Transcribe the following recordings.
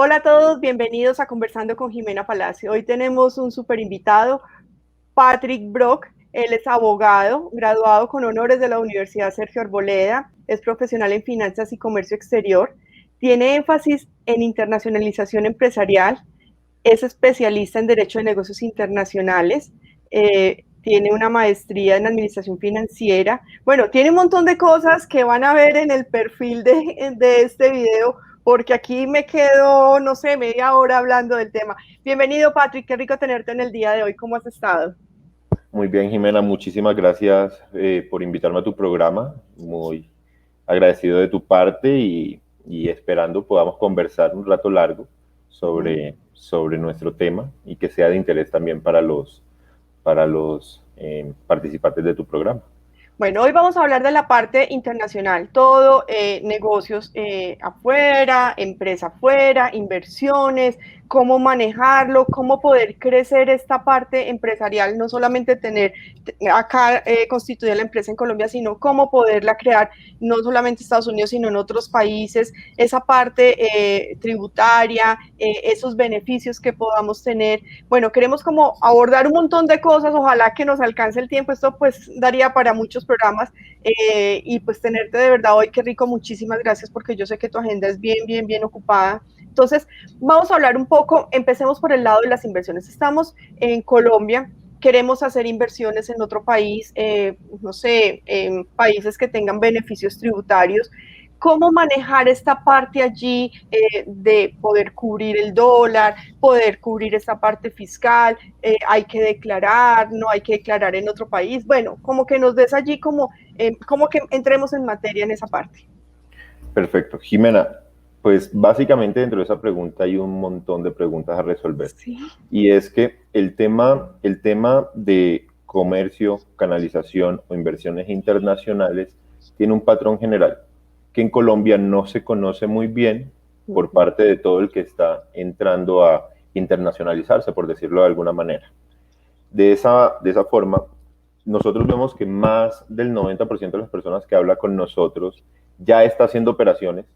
Hola a todos, bienvenidos a Conversando con Jimena Palacio. Hoy tenemos un super invitado, Patrick Brock. Él es abogado, graduado con honores de la Universidad Sergio Arboleda, es profesional en finanzas y comercio exterior, tiene énfasis en internacionalización empresarial, es especialista en Derecho de Negocios Internacionales, tiene una maestría en Administración Financiera. Bueno, tiene un montón de cosas que van a ver en el perfil de este video, porque aquí me quedo, no sé, media hora hablando del tema. Bienvenido, Patrick, qué rico tenerte en el día de hoy. ¿Cómo has estado? Muy bien, Jimena, muchísimas gracias por invitarme a tu programa. Muy agradecido de tu parte y esperando podamos conversar un rato largo sobre nuestro tema y que sea de interés también para los participantes de tu programa. Bueno, hoy vamos a hablar de la parte internacional, todo, negocios afuera, empresa afuera, inversiones, cómo manejarlo, cómo poder crecer esta parte empresarial, no solamente tener acá constituida la empresa en Colombia, sino cómo poderla crear, no solamente en Estados Unidos, sino en otros países, esa parte tributaria, esos beneficios que podamos tener. Bueno, queremos como abordar un montón de cosas, ojalá que nos alcance el tiempo, esto pues daría para muchos programas y pues tenerte de verdad hoy, qué rico, muchísimas gracias porque yo sé que tu agenda es bien ocupada. Entonces, vamos a hablar un poco, empecemos por el lado de las inversiones. Estamos en Colombia, queremos hacer inversiones en otro país, no sé, en países que tengan beneficios tributarios. ¿Cómo manejar esta parte allí de poder cubrir el dólar, poder cubrir esta parte fiscal? Hay que declarar, no hay que declarar en otro país. Bueno, como que nos des allí como que entremos en materia en esa parte. Perfecto. Jimena, pues básicamente dentro de esa pregunta hay un montón de preguntas a resolver. Sí. Y es que el tema de comercio, canalización o inversiones internacionales tiene un patrón general que en Colombia no se conoce muy bien Uh por -huh. parte de todo el que está entrando a internacionalizarse, por decirlo de alguna manera. De esa forma, nosotros vemos que más del 90% de las personas que habla con nosotros ya está haciendo operaciones,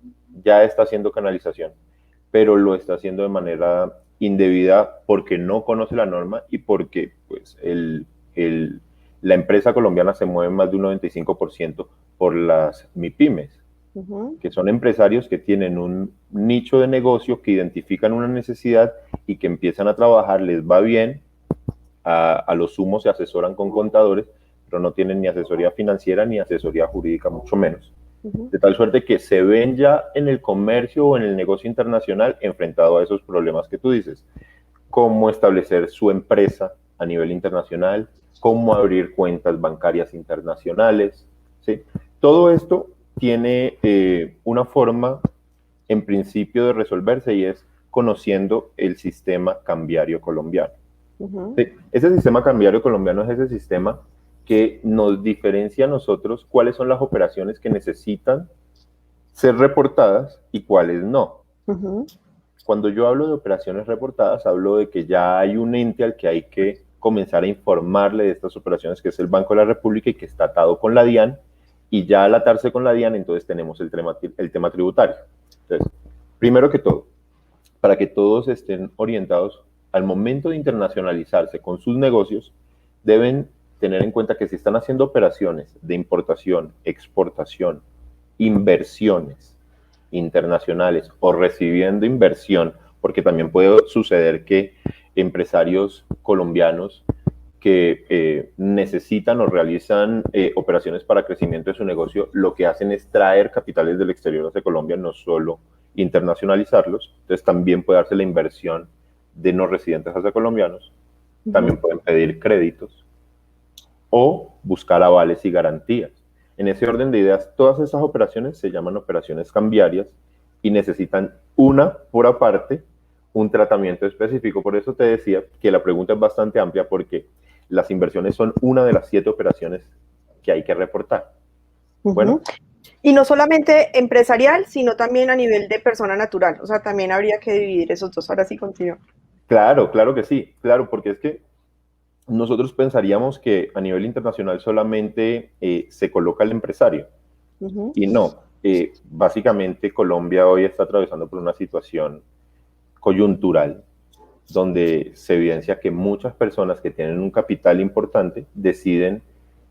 ya está haciendo canalización, pero lo está haciendo de manera indebida porque no conoce la norma y porque pues, la empresa colombiana se mueve más de un 95% por las MIPIMES, Uh -huh. que son empresarios que tienen un nicho de negocio, que identifican una necesidad y que empiezan a trabajar, les va bien, a lo sumo se asesoran con contadores, pero no tienen ni asesoría financiera ni asesoría jurídica, mucho menos. Uh -huh. De tal suerte que se ven ya en el comercio o en el negocio internacional enfrentado a esos problemas que tú dices. Cómo establecer su empresa a nivel internacional, cómo abrir cuentas bancarias internacionales, ¿sí? Todo esto tiene una forma, en principio, de resolverse y es conociendo el sistema cambiario colombiano. Uh -huh. Sí, ese sistema cambiario colombiano es ese sistema que nos diferencia a nosotros cuáles son las operaciones que necesitan ser reportadas y cuáles no. Uh -huh. Cuando yo hablo de operaciones reportadas, hablo de que ya hay un ente al que hay que comenzar a informarle de estas operaciones, que es el Banco de la República y que está atado con la DIAN, y ya al atarse con la DIAN, entonces tenemos el tema tributario. Entonces, primero que todo, para que todos estén orientados al momento de internacionalizarse con sus negocios, deben tener en cuenta que si están haciendo operaciones de importación, exportación, inversiones internacionales o recibiendo inversión, porque también puede suceder que empresarios colombianos que necesitan o realizan operaciones para crecimiento de su negocio, lo que hacen es traer capitales del exterior hacia Colombia, no solo internacionalizarlos. Entonces también puede darse la inversión de no residentes hacia colombianos. Uh -huh. También pueden pedir créditos o buscar avales y garantías. En ese orden de ideas, todas esas operaciones se llaman operaciones cambiarias y necesitan una por aparte, un tratamiento específico. Por eso te decía que la pregunta es bastante amplia porque las inversiones son una de las 7 operaciones que hay que reportar. Uh Bueno, -huh. Y no solamente empresarial, sino también a nivel de persona natural. O sea, también habría que dividir esos dos. Ahora sí continúo. claro, claro que sí, claro, porque es que nosotros pensaríamos que a nivel internacional solamente se coloca el empresario. Uh -huh. Y no, básicamente Colombia hoy está atravesando por una situación coyuntural, donde se evidencia que muchas personas que tienen un capital importante deciden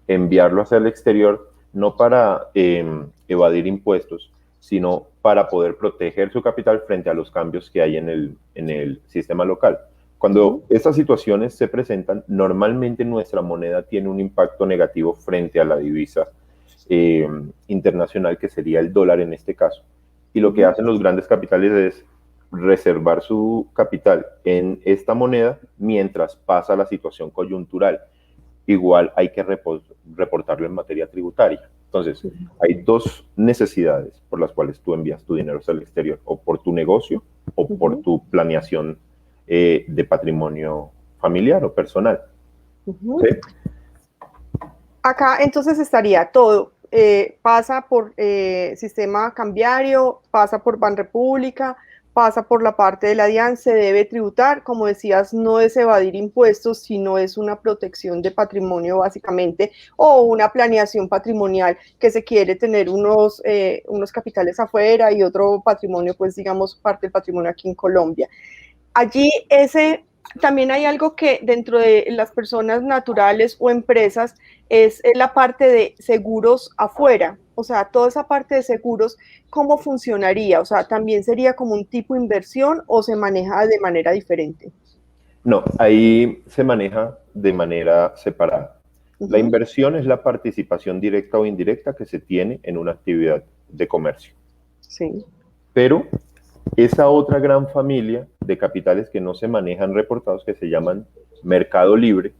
enviarlo hacia el exterior, no para evadir impuestos, sino para poder proteger su capital frente a los cambios que hay en el sistema local. Cuando estas situaciones se presentan, normalmente nuestra moneda tiene un impacto negativo frente a la divisa internacional, que sería el dólar en este caso. Y lo que hacen los grandes capitales es reservar su capital en esta moneda mientras pasa la situación coyuntural. Igual hay que reportarlo en materia tributaria. Entonces, hay dos necesidades por las cuales tú envías tu dinero hacia el exterior, o por tu negocio o por tu planeación de patrimonio familiar o personal. ¿Sí? Acá entonces estaría todo, pasa por sistema cambiario, pasa por Banrepública, pasa por la parte de la DIAN, se debe tributar, como decías, no es evadir impuestos, sino es una protección de patrimonio básicamente, o una planeación patrimonial que se quiere tener unos capitales afuera y otro patrimonio, pues digamos, parte del patrimonio aquí en Colombia. Allí también hay algo que dentro de las personas naturales o empresas es la parte de seguros afuera. O sea, toda esa parte de seguros, ¿cómo funcionaría? O sea, ¿también sería como un tipo de inversión o se maneja de manera diferente? No, ahí se maneja de manera separada. La inversión es la participación directa o indirecta que se tiene en una actividad de comercio. Sí. Pero esa otra gran familia de capitales que no se manejan reportados, que se llaman mercado libre,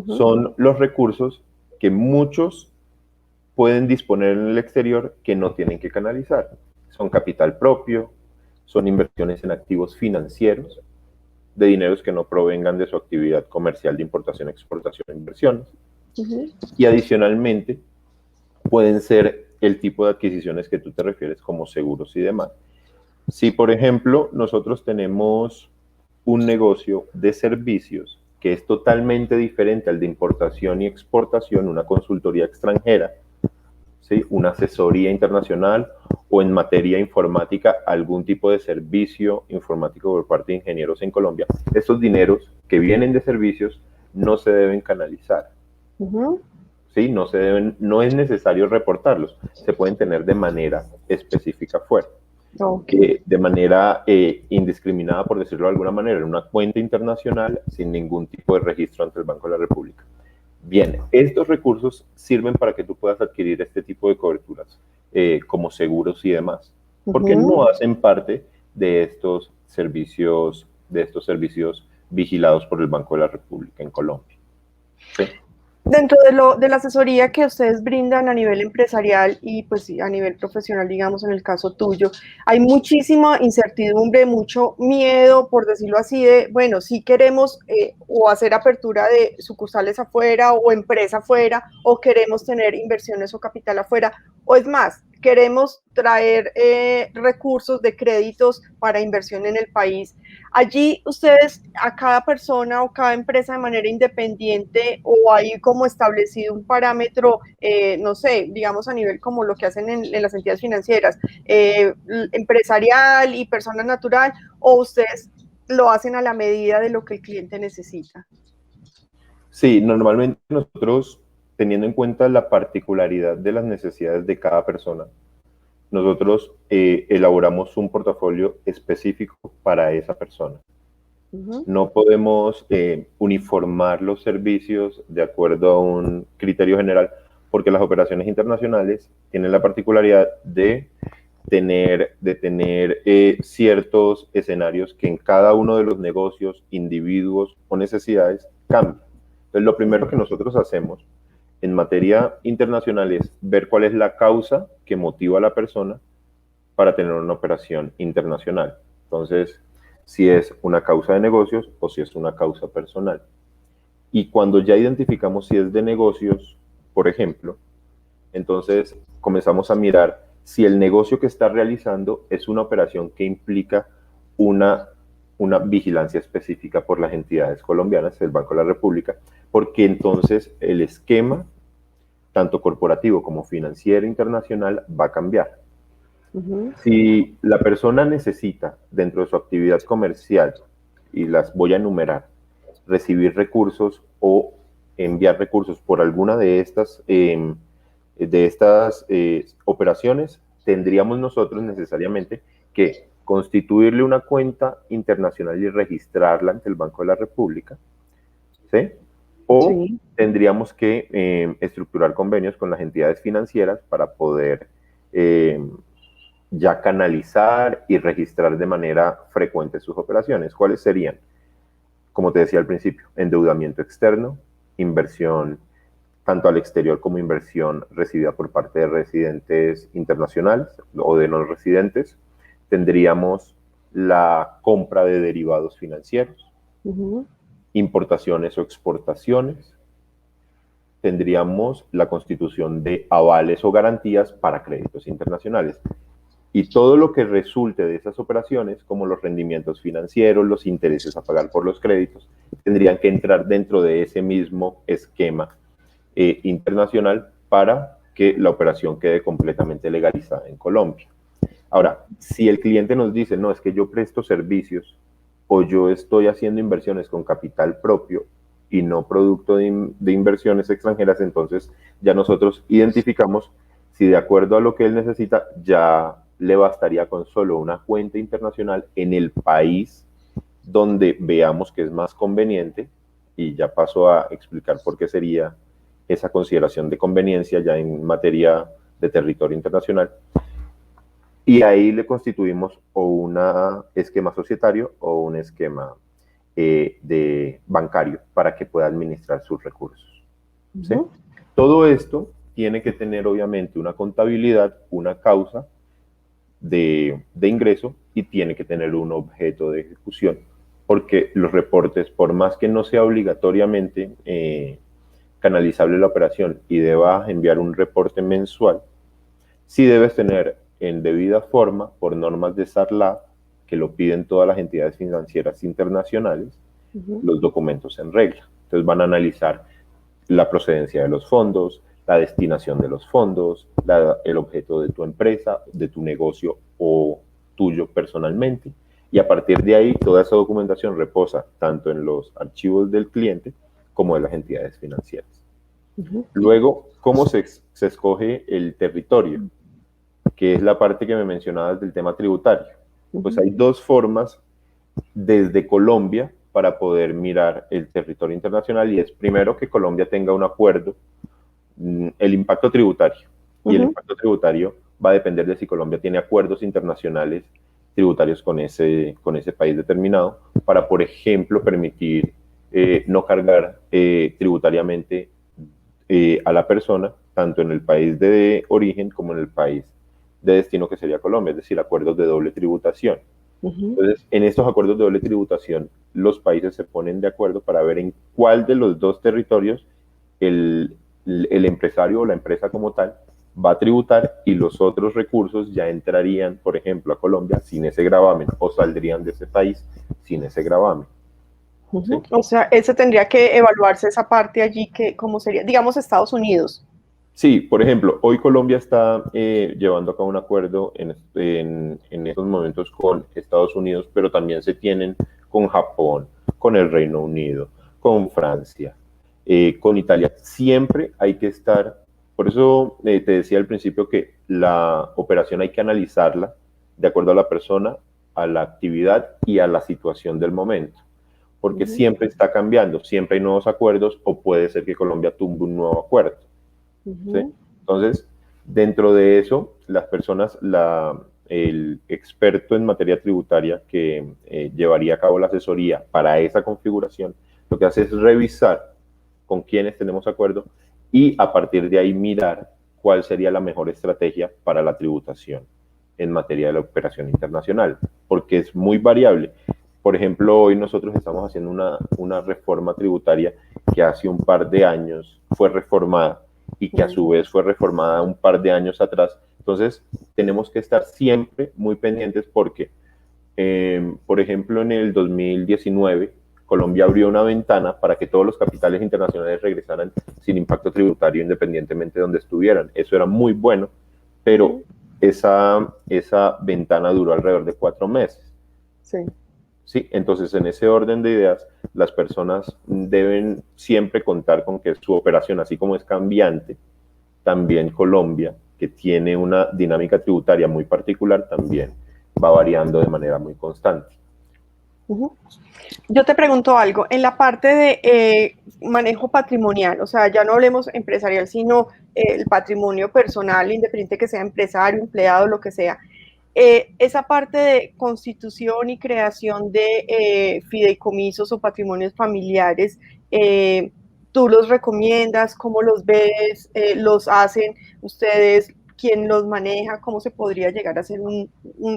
son los recursos que muchos pueden disponer en el exterior que no tienen que canalizar. Son capital propio, son inversiones en activos financieros, de dineros que no provengan de su actividad comercial de importación, exportación e inversiones. Y adicionalmente pueden ser el tipo de adquisiciones que tú te refieres, como seguros y demás. Si, por ejemplo, nosotros tenemos un negocio de servicios que es totalmente diferente al de importación y exportación, una consultoría extranjera, ¿sí? Una asesoría internacional, o en materia informática, algún tipo de servicio informático por parte de ingenieros en Colombia, estos dineros que vienen de servicios no se deben canalizar. ¿Sí? No es necesario reportarlos, se pueden tener de manera específica fuera. De manera indiscriminada, por decirlo de alguna manera, en una cuenta internacional sin ningún tipo de registro ante el Banco de la República. Bien, estos recursos sirven para que tú puedas adquirir este tipo de coberturas, como seguros y demás, porque no hacen parte de estos servicios vigilados por el Banco de la República en Colombia. ¿Sí? Dentro de la asesoría que ustedes brindan a nivel empresarial y pues sí, a nivel profesional, digamos en el caso tuyo, hay muchísima incertidumbre, mucho miedo, por decirlo así, de, bueno, si queremos o hacer apertura de sucursales afuera o empresa afuera, o queremos tener inversiones o capital afuera, o es más, queremos traer recursos de créditos para inversión en el país. Allí ustedes, a cada persona o cada empresa de manera independiente, o hay como establecido un parámetro, no sé, digamos a nivel como lo que hacen en las entidades financieras, empresarial y persona natural, o ustedes lo hacen a la medida de lo que el cliente necesita? Sí, normalmente nosotros, teniendo en cuenta la particularidad de las necesidades de cada persona, nosotros elaboramos un portafolio específico para esa persona. No podemos uniformar los servicios de acuerdo a un criterio general, porque las operaciones internacionales tienen la particularidad de tener ciertos escenarios que en cada uno de los negocios, individuos o necesidades cambian. Entonces, lo primero que nosotros hacemos en materia internacional es ver cuál es la causa que motiva a la persona para tener una operación internacional. Entonces, si es una causa de negocios o si es una causa personal. Y cuando ya identificamos si es de negocios, por ejemplo, entonces comenzamos a mirar si el negocio que está realizando es una operación que implica una vigilancia específica por las entidades colombianas, el Banco de la República, porque entonces el esquema, tanto corporativo como financiero internacional, va a cambiar. Si la persona necesita dentro de su actividad comercial, y las voy a enumerar, recibir recursos o enviar recursos por alguna de estas operaciones, tendríamos nosotros necesariamente que constituirle una cuenta internacional y registrarla ante el Banco de la República, ¿sí? O Sí. tendríamos que estructurar convenios con las entidades financieras para poder ya canalizar y registrar de manera frecuente sus operaciones. ¿Cuáles serían? Como te decía al principio, endeudamiento externo, inversión tanto al exterior como inversión recibida por parte de residentes internacionales o de no residentes. Tendríamos la compra de derivados financieros, importaciones o exportaciones. Tendríamos la constitución de avales o garantías para créditos internacionales. Y todo lo que resulte de esas operaciones, como los rendimientos financieros, los intereses a pagar por los créditos, tendrían que entrar dentro de ese mismo esquema internacional para que la operación quede completamente legalizada en Colombia. Ahora, si el cliente nos dice, no, es que yo presto servicios o yo estoy haciendo inversiones con capital propio y no producto de inversiones extranjeras, entonces ya nosotros identificamos si de acuerdo a lo que él necesita, ya le bastaría con solo una cuenta internacional en el país donde veamos que es más conveniente, y ya paso a explicar por qué sería esa consideración de conveniencia ya en materia de territorio internacional. Y ahí le constituimos o un esquema societario o un esquema de bancario para que pueda administrar sus recursos. ¿Sí? Todo esto tiene que tener obviamente una contabilidad, una causa de ingreso y tiene que tener un objeto de ejecución, porque los reportes, por más que no sea obligatoriamente canalizable la operación y deba enviar un reporte mensual, sí debes tener en debida forma, por normas de SARLAB, que lo piden todas las entidades financieras internacionales, los documentos en regla. Entonces van a analizar la procedencia de los fondos, la destinación de los fondos, el objeto de tu empresa, de tu negocio o tuyo personalmente. Y a partir de ahí, toda esa documentación reposa tanto en los archivos del cliente como de las entidades financieras. Luego, ¿cómo se escoge el territorio? Que es la parte que me mencionabas del tema tributario. Pues hay dos formas desde Colombia para poder mirar el territorio internacional, y es primero que Colombia tenga un acuerdo, el impacto tributario. Y el impacto tributario va a depender de si Colombia tiene acuerdos internacionales tributarios con ese país determinado para, por ejemplo, permitir no cargar tributariamente a la persona, tanto en el país de origen como en el país de destino, que sería Colombia, es decir, acuerdos de doble tributación. Entonces, en estos acuerdos de doble tributación, los países se ponen de acuerdo para ver en cuál de los dos territorios el empresario o la empresa como tal va a tributar, y los otros recursos ya entrarían, por ejemplo, a Colombia sin ese gravamen, o saldrían de ese país sin ese gravamen. ¿Sí? O sea, ese tendría que evaluarse esa parte allí, que cómo sería, digamos, Estados Unidos. Sí, por ejemplo, hoy Colombia está llevando a cabo un acuerdo en estos momentos con Estados Unidos, pero también se tienen con Japón, con el Reino Unido, con Francia, con Italia. Siempre hay que estar, por eso te decía al principio que la operación hay que analizarla de acuerdo a la persona, a la actividad y a la situación del momento, porque siempre está cambiando, siempre hay nuevos acuerdos, o puede ser que Colombia tumbe un nuevo acuerdo. ¿Sí? Entonces, dentro de eso, las personas, el experto en materia tributaria que llevaría a cabo la asesoría para esa configuración, lo que hace es revisar con quiénes tenemos acuerdo y a partir de ahí mirar cuál sería la mejor estrategia para la tributación en materia de la operación internacional, porque es muy variable. Por ejemplo, hoy nosotros estamos haciendo una reforma tributaria que hace un par de años fue reformada, y que a su vez fue reformada un par de años atrás. Entonces, tenemos que estar siempre muy pendientes porque, por ejemplo, en el 2019, Colombia abrió una ventana para que todos los capitales internacionales regresaran sin impacto tributario, independientemente de donde estuvieran. Eso era muy bueno, pero esa ventana duró alrededor de 4 meses. Sí. ¿Sí? Entonces, en ese orden de ideas, las personas deben siempre contar con que su operación, así como es cambiante, también Colombia, que tiene una dinámica tributaria muy particular, también va variando de manera muy constante. Uh-huh. Yo te pregunto algo, en la parte de manejo patrimonial, o sea, ya no hablemos empresarial, sino el patrimonio personal, independiente que sea empresario, empleado, lo que sea. Esa parte de constitución y creación de fideicomisos o patrimonios familiares, ¿tú los recomiendas? ¿Cómo los ves? ¿Los hacen ustedes? ¿Quién los maneja? ¿Cómo se podría llegar a ser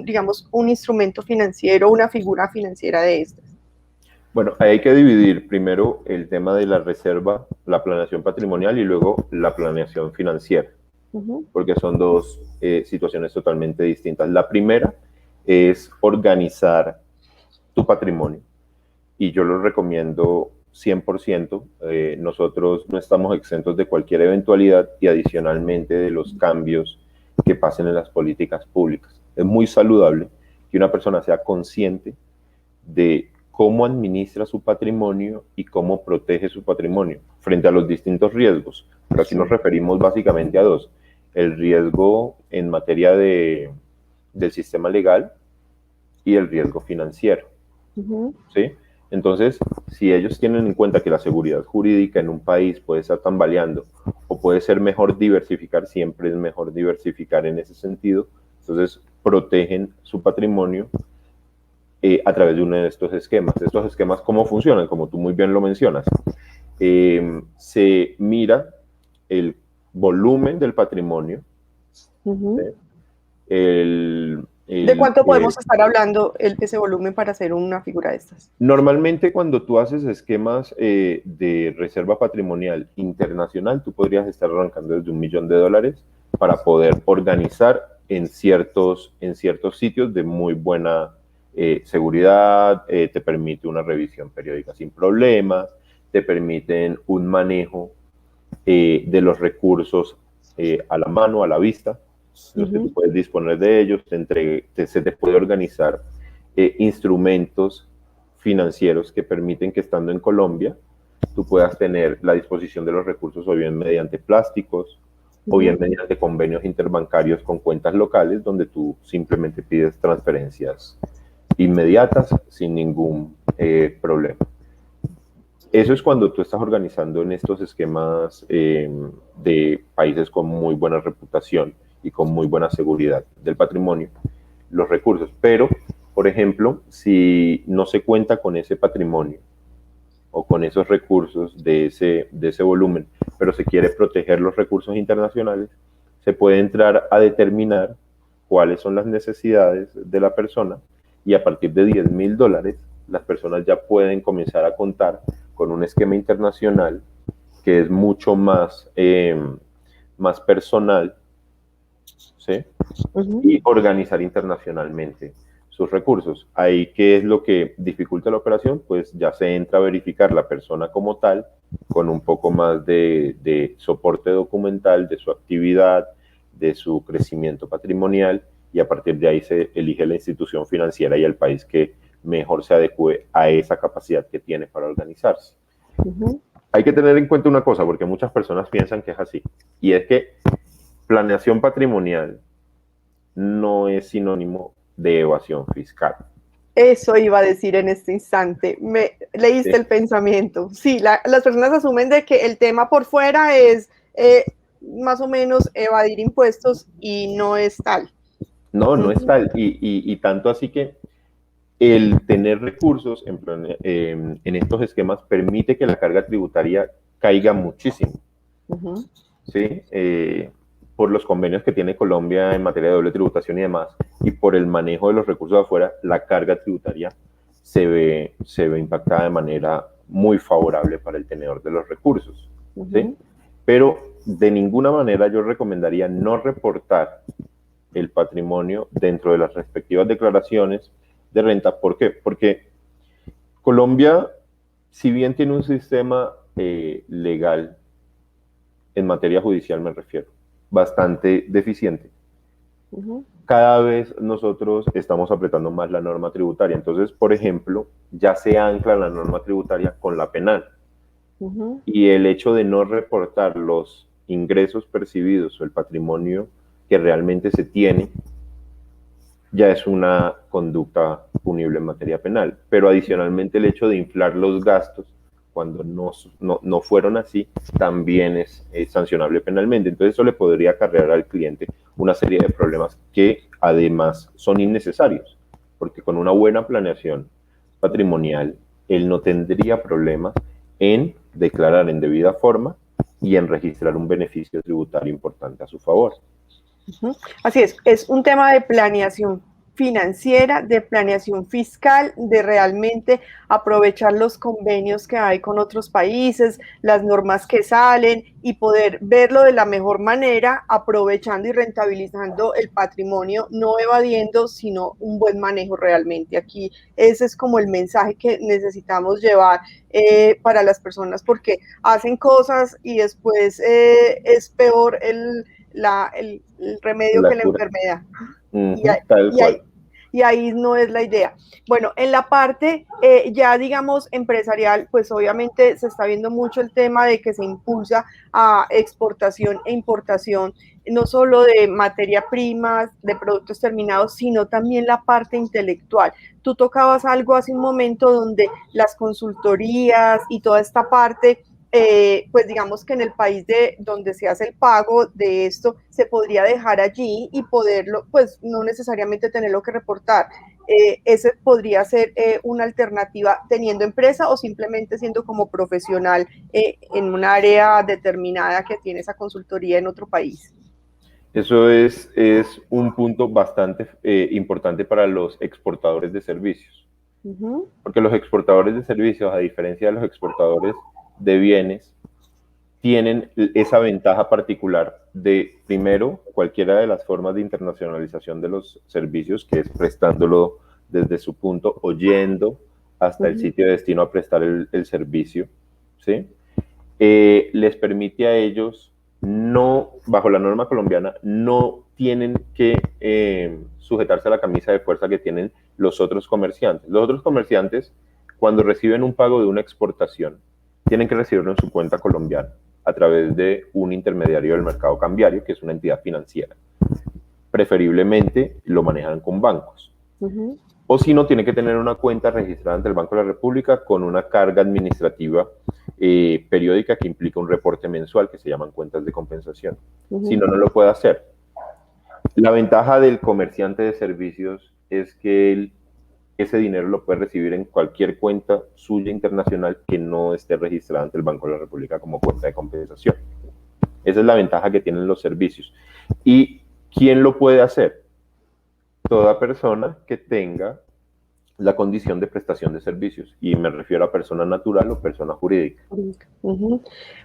digamos, un instrumento financiero, una figura financiera de estas? Bueno, hay que dividir primero el tema de la reserva, la planeación patrimonial y luego la planeación financiera, porque son dos situaciones totalmente distintas. La primera es organizar tu patrimonio y yo lo recomiendo 100%. Nosotros no estamos exentos de cualquier eventualidad y adicionalmente de los cambios que pasen en las políticas públicas. Es muy saludable que una persona sea consciente de cómo administra su patrimonio y cómo protege su patrimonio frente a los distintos riesgos. Pero aquí nos referimos básicamente a dos. El riesgo en materia del sistema legal y el riesgo financiero. ¿Sí? Entonces, si ellos tienen en cuenta que la seguridad jurídica en un país puede estar tambaleando o puede ser mejor diversificar, siempre es mejor diversificar en ese sentido, entonces protegen su patrimonio a través de uno de estos esquemas. Estos esquemas, ¿cómo funcionan? Como tú muy bien lo mencionas. Se mira el volumen del patrimonio, ¿sí? ¿De cuánto podemos estar hablando ese volumen para hacer una figura de estas? Normalmente cuando tú haces esquemas de reserva patrimonial internacional, tú podrías estar arrancando desde $1.000.000 para poder organizar en ciertos sitios de muy buena seguridad, te permite una revisión periódica sin problemas, te permiten un manejo de los recursos a la mano, a la vista, en los que tú puedes disponer de ellos, se te puede organizar instrumentos financieros que permiten que estando en Colombia tú puedas tener la disposición de los recursos o bien mediante plásticos o bien mediante convenios interbancarios con cuentas locales donde tú simplemente pides transferencias inmediatas sin ningún problema. Eso es cuando tú estás organizando en estos esquemas de países con muy buena reputación y con muy buena seguridad del patrimonio, los recursos. Pero, por ejemplo, si no se cuenta con ese patrimonio o con esos recursos de ese volumen, pero se quiere proteger los recursos internacionales, se puede entrar a determinar cuáles son las necesidades de la persona y a partir de $10.000 las personas ya pueden comenzar a contar con un esquema internacional que es mucho más, más personal, ¿sí? Y organizar internacionalmente sus recursos. Ahí, ¿qué es lo que dificulta la operación? Pues ya se entra a verificar la persona como tal, con un poco más de soporte documental de su actividad, de su crecimiento patrimonial, y a partir de ahí se elige la institución financiera y el país que mejor se adecue a esa capacidad que tiene para organizarse. Hay que tener en cuenta una cosa, porque muchas personas piensan que es así, y es que planeación patrimonial no es sinónimo de evasión fiscal. Eso iba a decir en este instante. Me leíste el pensamiento. Sí, las personas asumen de que el tema por fuera es más o menos evadir impuestos y no es tal. No, no es tal. Y tanto así que el tener recursos en estos esquemas permite que la carga tributaria caiga muchísimo. ¿Sí? Por los convenios que tiene Colombia en materia de doble tributación y demás, y por el manejo de los recursos de afuera, la carga tributaria se ve impactada de manera muy favorable para el tenedor de los recursos. ¿Sí? Pero de ninguna manera yo recomendaría no reportar el patrimonio dentro de las respectivas declaraciones de renta. ¿Por qué? Porque Colombia, si bien tiene un sistema legal, en materia judicial me refiero, bastante deficiente, Ujú, Cada vez nosotros estamos apretando más la norma tributaria. Entonces, por ejemplo, ya se ancla la norma tributaria con la penal. ujú. Y el hecho de no reportar los ingresos percibidos o el patrimonio que realmente se tiene ya es una conducta punible en materia penal. Pero adicionalmente el hecho de inflar los gastos cuando no fueron así, también es sancionable penalmente. Entonces eso le podría acarrear al cliente una serie de problemas que además son innecesarios, porque con una buena planeación patrimonial, él no tendría problemas en declarar en debida forma y en registrar un beneficio tributario importante a su favor. Ujú. Así es un tema de planeación financiera, de planeación fiscal, de realmente aprovechar los convenios que hay con otros países, las normas que salen y poder verlo de la mejor manera, aprovechando y rentabilizando el patrimonio, no evadiendo, sino un buen manejo realmente. Aquí ese es como el mensaje que necesitamos llevar para las personas porque hacen cosas y después es peor el remedio que La la cura. enfermedad. Y, Tal y, cual. ahí, y ahí no es la idea. Bueno, en la parte ya digamos empresarial, pues obviamente se está viendo mucho el tema de que se impulsa a exportación e importación, no solo de materia prima, de productos terminados, sino también la parte intelectual. Tú tocabas algo hace un momento donde las consultorías y toda esta parte pues digamos que en el país de donde se hace el pago de esto se podría dejar allí y poderlo, pues no necesariamente tenerlo que reportar. Ese podría ser una alternativa teniendo empresa o simplemente siendo como profesional en un área determinada que tiene esa consultoría en otro país. Eso es un punto bastante importante para los exportadores de servicios, Uh -huh. porque los exportadores de servicios, a diferencia de los exportadores de bienes, tienen esa ventaja particular de, primero, cualquiera de las formas de internacionalización de los servicios, que es prestándolo desde su punto o yendo hasta Uh el -huh. sitio de destino a prestar el servicio, ¿sí? Les permite a ellos, no, bajo la norma colombiana, no tienen que sujetarse a la camisa de fuerza que tienen los otros comerciantes. Los otros comerciantes, cuando reciben un pago de una exportación, tienen que recibirlo en su cuenta colombiana a través de un intermediario del mercado cambiario, que es una entidad financiera. Preferiblemente lo manejan con bancos. Uh -huh. O si no, tiene que tener una cuenta registrada ante el Banco de la República con una carga administrativa periódica que implica un reporte mensual que se llaman cuentas de compensación. Uh Si -huh. no, no lo puede hacer. La ventaja del comerciante de servicios es que ese dinero lo puede recibir en cualquier cuenta suya internacional que no esté registrada ante el Banco de la República como cuenta de compensación. Esa es la ventaja que tienen los servicios. ¿Y quién lo puede hacer? Toda persona que tenga la condición de prestación de servicios, y me refiero a persona natural o persona jurídica. Uh -huh.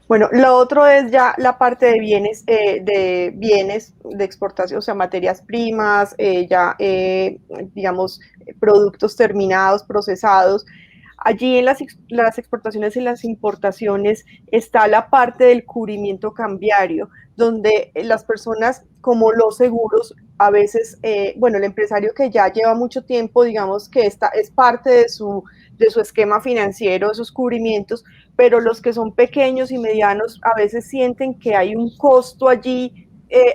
Bueno, lo otro es ya la parte de bienes de exportación, o sea, materias primas, ya digamos productos terminados, procesados. Allí en las exportaciones y las importaciones está la parte del cubrimiento cambiario, donde las personas, como los seguros, a veces, bueno, el empresario que ya lleva mucho tiempo, digamos que esta es parte de su esquema financiero, de sus cubrimientos, pero los que son pequeños y medianos a veces sienten que hay un costo allí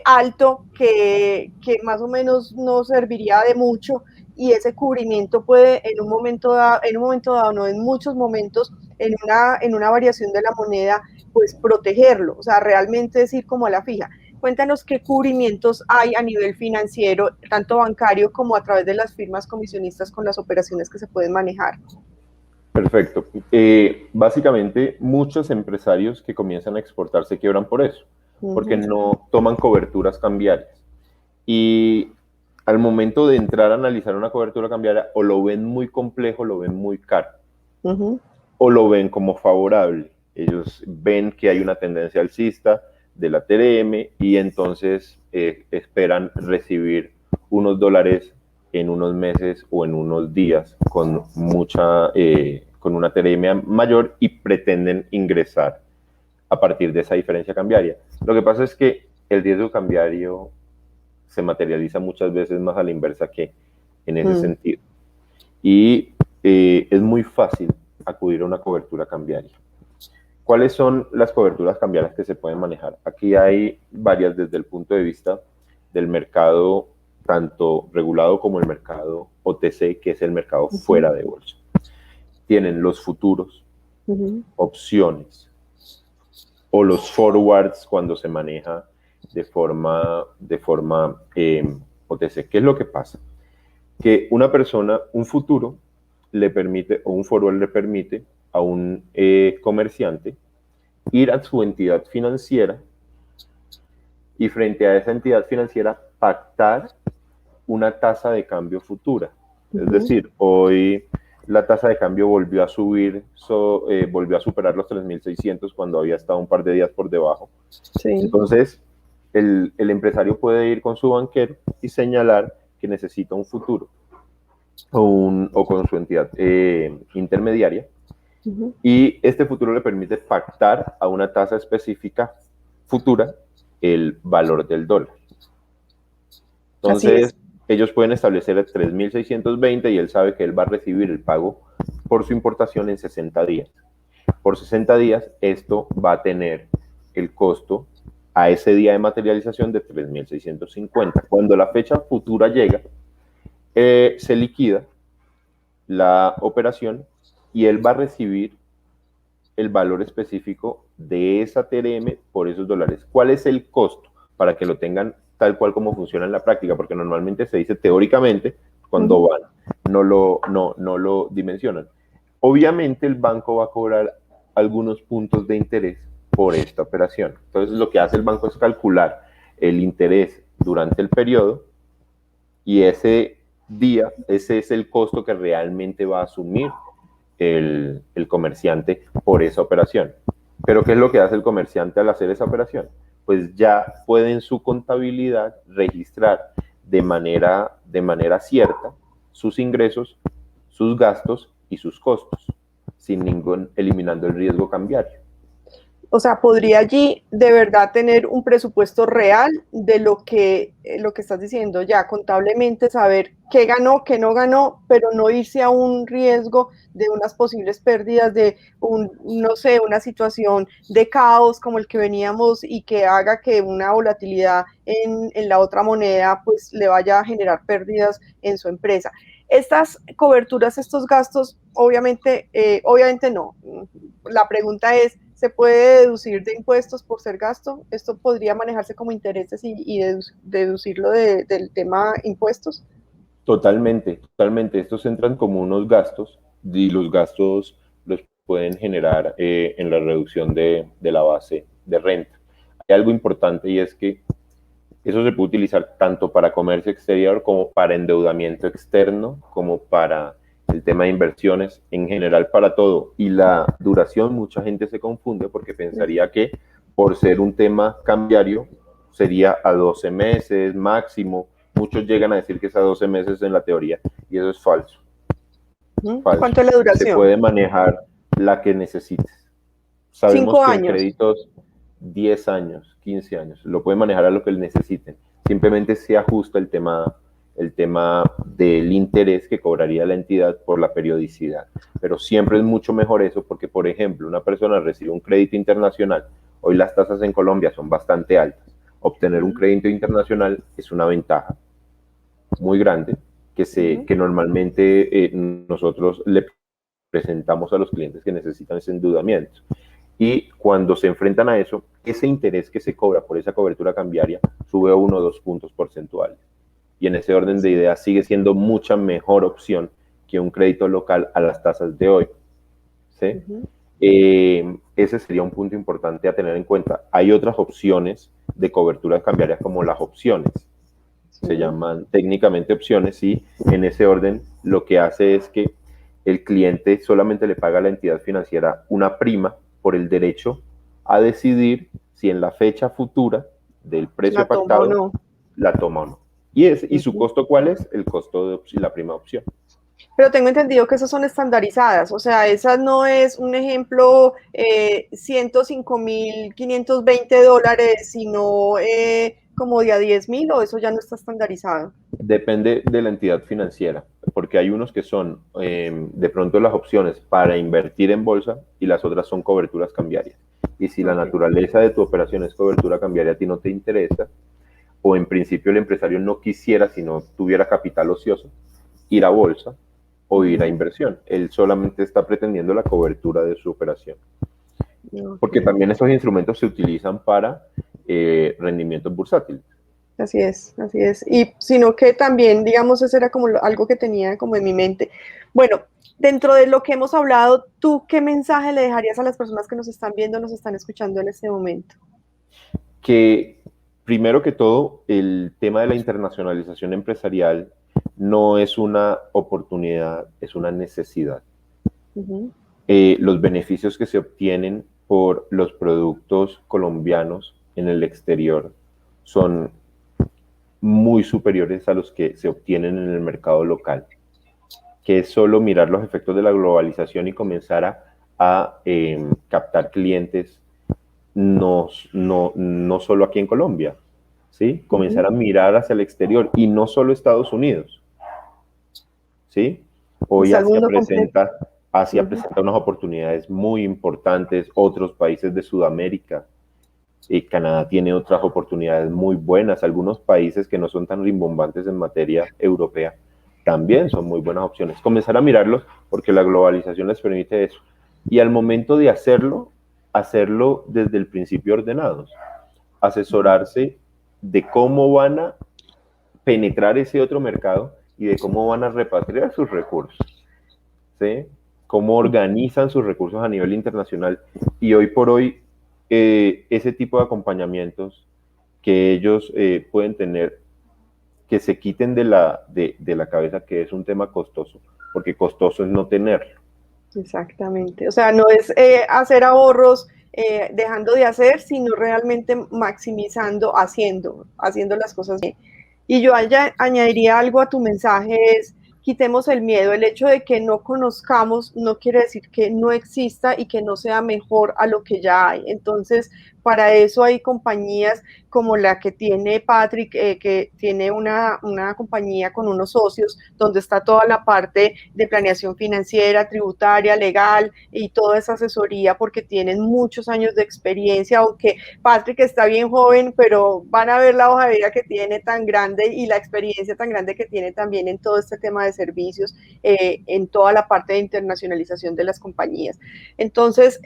alto que más o menos no serviría de mucho y ese cubrimiento puede en un momento dado, no en muchos momentos, en una variación de la moneda, pues protegerlo, o sea, realmente es ir como a la fija. Cuéntanos qué cubrimientos hay a nivel financiero, tanto bancario como a través de las firmas comisionistas con las operaciones que se pueden manejar. Perfecto. Básicamente, muchos empresarios que comienzan a exportar se quiebran por eso, Uh porque -huh. no toman coberturas cambiarias. Y al momento de entrar a analizar una cobertura cambiaria, o lo ven muy complejo, lo ven muy caro, Uh -huh. o lo ven como favorable. Ellos ven que hay una tendencia alcista de la TRM y entonces esperan recibir unos dólares en unos meses o en unos días con con una TRM mayor y pretenden ingresar a partir de esa diferencia cambiaria. Lo que pasa es que el riesgo cambiario se materializa muchas veces más a la inversa que en ese sentido. Y es muy fácil acudir a una cobertura cambiaria. ¿Cuáles son las coberturas cambiarias que se pueden manejar? Aquí hay varias desde el punto de vista del mercado, tanto regulado como el mercado OTC, que es el mercado fuera de bolsa. Tienen los futuros, opciones, o los forwards cuando se maneja de forma OTC. ¿Qué es lo que pasa? Que una persona, un futuro le permite, o un forward le permite a un comerciante ir a su entidad financiera y frente a esa entidad financiera pactar una tasa de cambio futura. Es decir, hoy la tasa de cambio volvió a subir, volvió a superar los 3.600 cuando había estado un par de días por debajo. Sí. Entonces, el empresario puede ir con su banquero y señalar que necesita un futuro o con su entidad intermediaria, y este futuro le permite pactar a una tasa específica futura el valor del dólar. Entonces, ellos pueden establecer 3.620 y él sabe que él va a recibir el pago por su importación en 60 días. Por 60 días, esto va a tener el costo a ese día de materialización de 3.650. Cuando la fecha futura llega, se liquida la operación y él va a recibir el valor específico de esa TRM por esos dólares. ¿Cuál es el costo? Para que lo tengan tal cual como funciona en la práctica, porque normalmente se dice teóricamente cuando van, no lo dimensionan. Obviamente el banco va a cobrar algunos puntos de interés por esta operación. Entonces lo que hace el banco es calcular el interés durante el periodo y ese día, ese es el costo que realmente va a asumir el comerciante por esa operación. Pero ¿qué es lo que hace el comerciante al hacer esa operación? Pues ya puede en su contabilidad registrar de manera cierta sus ingresos, sus gastos y sus costos, eliminando el riesgo cambiario. O sea, podría allí de verdad tener un presupuesto real de lo que estás diciendo ya, contablemente saber qué ganó, qué no ganó, pero no irse a un riesgo de unas posibles pérdidas, de no sé, una situación de caos como el que veníamos y que haga que una volatilidad en la otra moneda pues le vaya a generar pérdidas en su empresa. Estas coberturas, estos gastos, obviamente no. La pregunta es, ¿se puede deducir de impuestos por ser gasto? ¿Esto podría manejarse como intereses y deducirlo del tema impuestos? Totalmente, totalmente. Estos entran como unos gastos y los gastos los pueden generar en la reducción de la base de renta. Hay algo importante y es que eso se puede utilizar tanto para comercio exterior como para endeudamiento externo, como para el tema de inversiones, en general para todo. Y la duración, mucha gente se confunde porque pensaría que por ser un tema cambiario sería a 12 meses máximo. Muchos llegan a decir que es a 12 meses en la teoría y eso es falso. Falso. ¿Cuánto es la duración? Se puede manejar la que necesites. Sabemos 5 que años. En créditos 10 años, 15 años, lo pueden manejar a lo que necesiten. Simplemente se ajusta el tema del interés que cobraría la entidad por la periodicidad. Pero siempre es mucho mejor eso porque, por ejemplo, una persona recibe un crédito internacional. Hoy las tasas en Colombia son bastante altas. Obtener un crédito internacional es una ventaja muy grande que normalmente nosotros le presentamos a los clientes que necesitan ese endeudamiento. Y cuando se enfrentan a eso, ese interés que se cobra por esa cobertura cambiaria sube 1 o 2 puntos porcentuales. Y en ese orden de ideas sigue siendo mucha mejor opción que un crédito local a las tasas de hoy. ¿Sí? Ese sería un punto importante a tener en cuenta. Hay otras opciones de cobertura cambiaria como las opciones. Se llaman técnicamente opciones y en ese orden lo que hace es que el cliente solamente le paga a la entidad financiera una prima por el derecho a decidir si en la fecha futura del precio pactado la toma o no. ¿Y su costo cuál es? El costo de la prima opción. Pero tengo entendido que esas son estandarizadas, o sea, esa no es un ejemplo $105.520, sino como de a 10.000 o eso ya no está estandarizado? Depende de la entidad financiera, porque hay unos que son de pronto las opciones para invertir en bolsa y las otras son coberturas cambiarias. Y si la Okay. naturaleza de tu operación es cobertura cambiaria, a ti no te interesa, o en principio el empresario no quisiera, si no tuviera capital ocioso, ir a bolsa o ir a inversión. Él solamente está pretendiendo la cobertura de su operación. Porque Okay. también esos instrumentos se utilizan para rendimientos bursátiles. Así es, así es. Y sino que también, digamos, eso era como algo que tenía como en mi mente. Bueno, dentro de lo que hemos hablado, ¿tú qué mensaje le dejarías a las personas que nos están viendo, nos están escuchando en este momento? Que primero que todo, el tema de la internacionalización empresarial no es una oportunidad, es una necesidad. Ujú. Los beneficios que se obtienen por los productos colombianos en el exterior son muy superiores a los que se obtienen en el mercado local, que es solo mirar los efectos de la globalización y comenzar a captar clientes no solo aquí en Colombia, ¿sí? Comenzar a Ujú. mirar hacia el exterior y no solo Estados Unidos, ¿sí? Hoy Está el mundo completo. Asia Ujú. presenta unas oportunidades muy importantes, otros países de Sudamérica, y Canadá tiene otras oportunidades muy buenas, algunos países que no son tan rimbombantes en materia europea también son muy buenas opciones. Comenzar a mirarlos porque la globalización les permite eso. Y al momento de hacerlo, hacerlo desde el principio ordenados, asesorarse de cómo van a penetrar ese otro mercado y de cómo van a repatriar sus recursos, ¿sí? Cómo organizan sus recursos a nivel internacional. Y hoy por hoy, ese tipo de acompañamientos que ellos pueden tener, que se quiten de la cabeza que es un tema costoso, porque costoso es no tenerlo. Exactamente. O sea, no es hacer ahorros dejando de hacer, sino realmente maximizando, haciendo las cosas bien. Y yo añadiría algo a tu mensaje, es quitemos el miedo. El hecho de que no conozcamos no quiere decir que no exista y que no sea mejor a lo que ya hay. Entonces, para eso hay compañías como la que tiene Patrick, que tiene una compañía con unos socios donde está toda la parte de planeación financiera, tributaria, legal y toda esa asesoría porque tienen muchos años de experiencia, aunque Patrick está bien joven, pero van a ver la hoja de vida que tiene tan grande y la experiencia tan grande que tiene también en todo este tema de servicios, en toda la parte de internacionalización de las compañías. Entonces,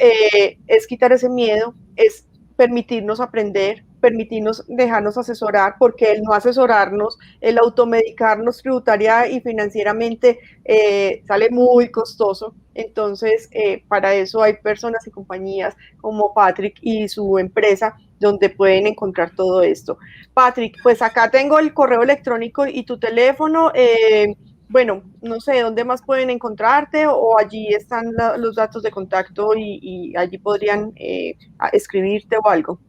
es quitar ese miedo, es permitirnos aprender, permitirnos dejarnos asesorar, porque el no asesorarnos, el automedicarnos tributaria y financieramente sale muy costoso. Entonces, para eso hay personas y compañías como Patrick y su empresa donde pueden encontrar todo esto. Patrick, pues acá tengo el correo electrónico y tu teléfono. Bueno, no sé dónde más pueden encontrarte o allí están los datos de contacto y allí podrían escribirte o algo.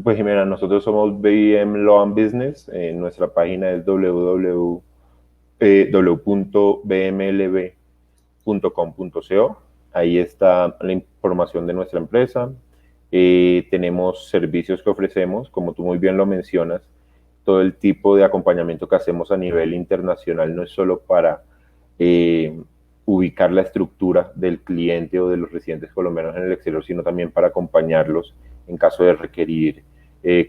Pues Jimena, nosotros somos BM Law and Business, nuestra página es www.bmlb.com.co. Ahí está la información de nuestra empresa. Tenemos servicios que ofrecemos, como tú muy bien lo mencionas, todo el tipo de acompañamiento que hacemos a nivel internacional no es solo para eh, ubicar la estructura del cliente o de los residentes colombianos en el exterior, sino también para acompañarlos en caso de requerir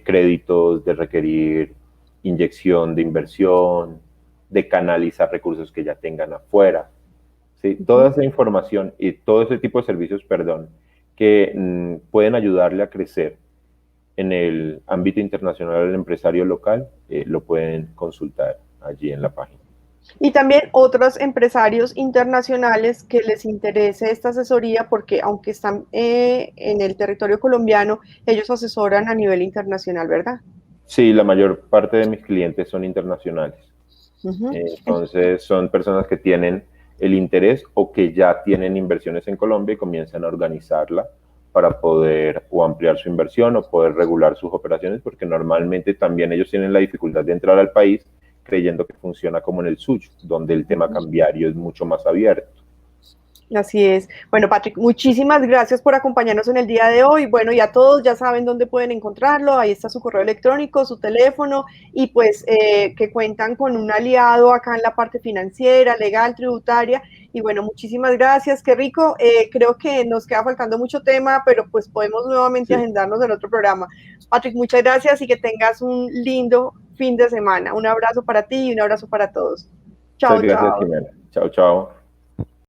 créditos, de requerir inyección de inversión, de canalizar recursos que ya tengan afuera. ¿Sí? Uh Toda -huh. esa información y todo ese tipo de servicios, perdón, que pueden ayudarle a crecer en el ámbito internacional del empresario local, lo pueden consultar allí en la página. Y también otros empresarios internacionales que les interese esta asesoría porque aunque están en el territorio colombiano, ellos asesoran a nivel internacional, ¿verdad? Sí, la mayor parte de mis clientes son internacionales. Uh -huh. Entonces son personas que tienen el interés o que ya tienen inversiones en Colombia y comienzan a organizarla para poder o ampliar su inversión o poder regular sus operaciones, porque normalmente también ellos tienen la dificultad de entrar al país creyendo que funciona como en el suyo, donde el tema cambiario es mucho más abierto. Así es. Bueno, Patrick, muchísimas gracias por acompañarnos en el día de hoy. Bueno, ya todos ya saben dónde pueden encontrarlo. Ahí está su correo electrónico, su teléfono y pues que cuentan con un aliado acá en la parte financiera, legal, tributaria. Y bueno, muchísimas gracias. Qué rico. Creo que nos queda faltando mucho tema, pero pues podemos nuevamente Sí. agendarnos en otro programa. Patrick, muchas gracias y que tengas un lindo fin de semana. Un abrazo para ti y un abrazo para todos. Muchas Chao, gracias, chao. Jimena. Chao, chao.